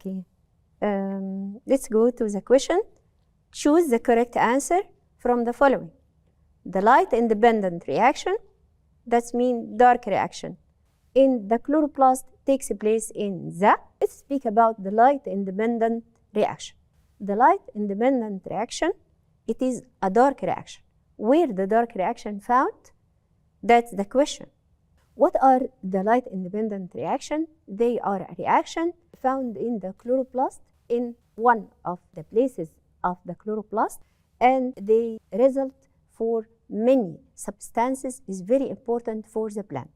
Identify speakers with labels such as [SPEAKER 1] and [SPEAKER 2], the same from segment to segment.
[SPEAKER 1] Okay. Let's go to the question. Choose the correct answer from the following. The light-independent reaction, that means dark reaction, in the chloroplast takes place in the. Let's speak about the light-independent reaction. The light-independent reaction, it is a dark reaction. Where the dark reaction found? That's the question. What are the light-independent reaction? They are a reaction found in the chloroplast in one of the places of the chloroplast, and they result for many substances is very important for the plant.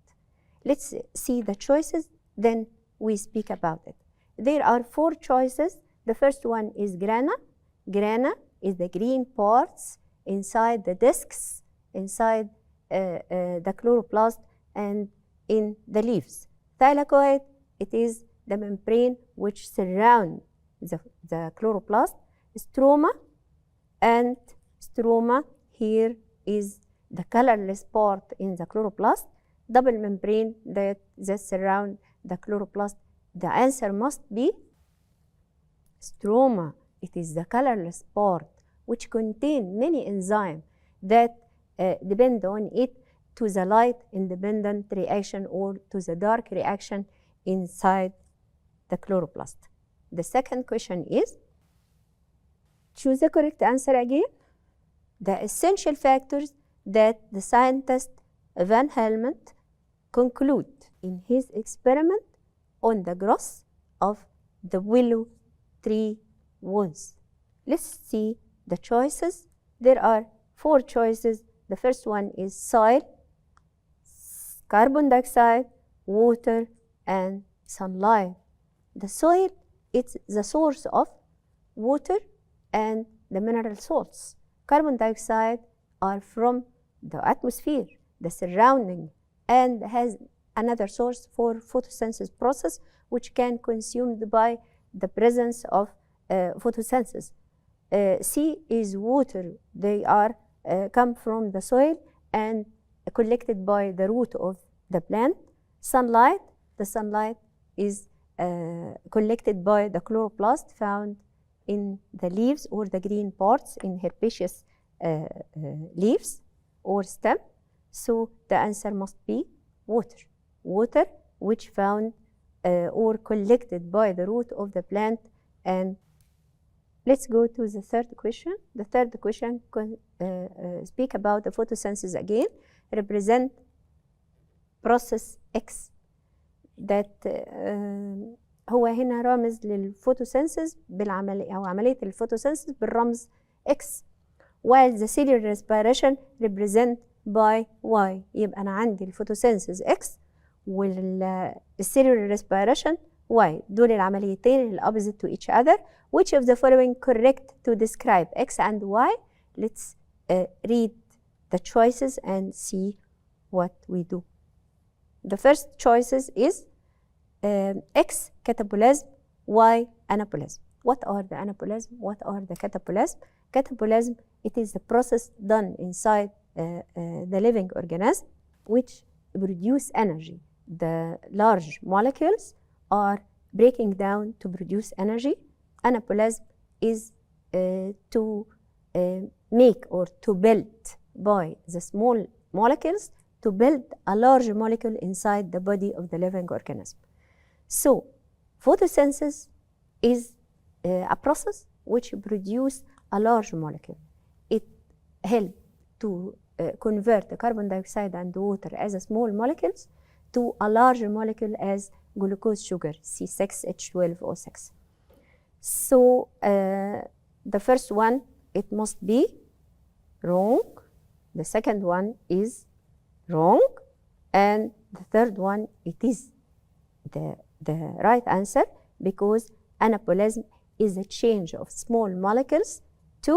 [SPEAKER 1] Let's see the choices, then we speak about it. There are 4 choices. The first one is grana. Grana is the green parts inside the discs, inside the chloroplast and in the leaves. Thylakoid, it is the membrane which surrounds the chloroplast. Stroma, and stroma here is the colorless part in the chloroplast. Double membrane that surround the chloroplast. The answer must be stroma. It is the colorless part which contain many enzymes that depend on it to the light-independent reaction or to the dark reaction inside the chloroplast. The second question is, choose the correct answer again. The essential factors that the scientist Van Helmont conclude in his experiment on the growth of the willow tree was. Let's see the choices. There are 4 choices. The first one is soil, carbon dioxide, water, and sunlight. The soil, it's the source of water and the mineral salts. Carbon dioxide are from the atmosphere, the surrounding, and has another source for photosynthesis process which can consumed by the presence of photosynthesis. C is water. They are come from the soil and collected by the root of the plant. Sunlight, the sunlight is collected by the chloroplast found in the leaves or the green parts in herbaceous leaves or stem. So the answer must be water. Water which found or collected by the root of the plant. And let's go to the third question. The third question speak about the photosynthesis again, represent process X. that هو هنا رامز للفوتوسينثيز بالعملية أو عملية الفوتوسينثيز بالرمز X, while the cellular respiration represent by Y. يبقى أنا عندي الفوتوسينثيز X والcellular respiration Y. دول العمليتين ال opposite to each other. Which of the following correct to describe X and Y? Let's read the choices and see what we do. The first choices is X catabolism, Y anabolism. What are the anabolism? What are the catabolism? Catabolism, it is the process done inside the living organism which produce energy. The large molecules are breaking down to produce energy. Anabolism is to make or to build by the small molecules to build a large molecule inside the body of the living organism. So, photosynthesis is a process which produces a large molecule. It helps to convert the carbon dioxide and water as a small molecules to a large molecule as glucose sugar, C6H12O6. So, the first one, it must be wrong. The second one is wrong. And the third one, it is the right answer, because anabolism is a change of small molecules to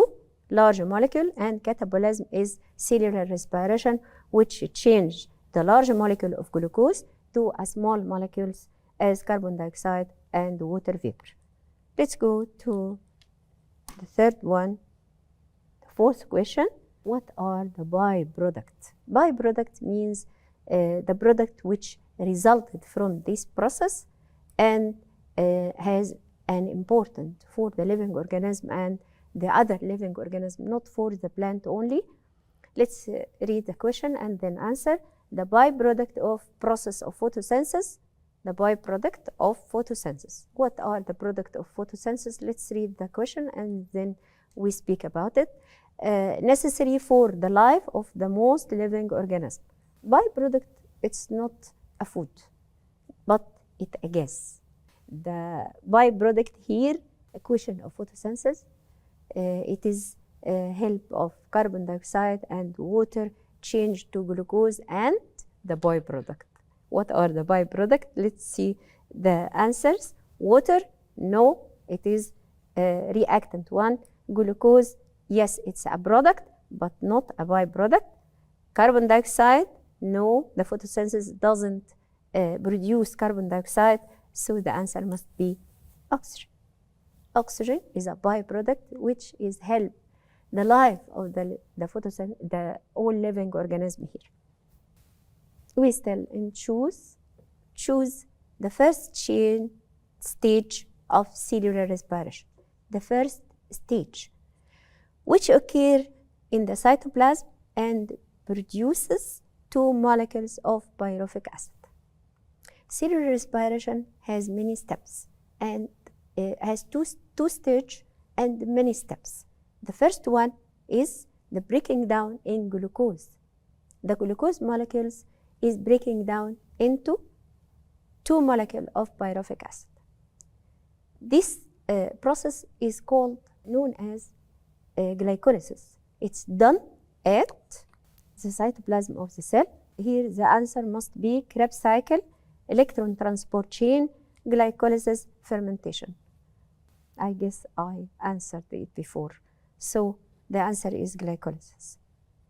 [SPEAKER 1] large molecule, and catabolism is cellular respiration, which change the large molecule of glucose to a small molecules as carbon dioxide and water vapor. Let's go to the third one, the fourth question. What are the byproducts? Byproduct means the product which resulted from this process and has and important for the living organism and the other living organism, not for the plant only. Let's read the question and then answer. The byproduct of process of photosynthesis. The byproduct of photosynthesis. What are the product of photosynthesis? Let's read the question and then we speak about it. Necessary for the life of the most living organism. Byproduct, it's not a food, but it's a gas. The byproduct here, equation of photosynthesis, it is help of carbon dioxide and water change to glucose and the byproduct. What are the byproduct? Let's see the answers. Water, no, it is reactant one. Glucose, yes, it's a product, but not a byproduct. Carbon dioxide, no, the photosynthesis doesn't produce carbon dioxide, so the answer must be oxygen. Oxygen is a byproduct which is help the life of the all living organism here. We still choose the first stage of cellular respiration, the first stage, which occur in the cytoplasm and produces 2 molecules of pyruvic acid. Cellular respiration has many steps and has two stages and many steps. The first one is the breaking down in glucose. The glucose molecules is breaking down into 2 molecules of pyruvic acid. This process is known as glycolysis. It's done at the cytoplasm of the cell. Here the answer must be Krebs cycle, electron transport chain, glycolysis, fermentation. I guess I answered it before. So the answer is glycolysis.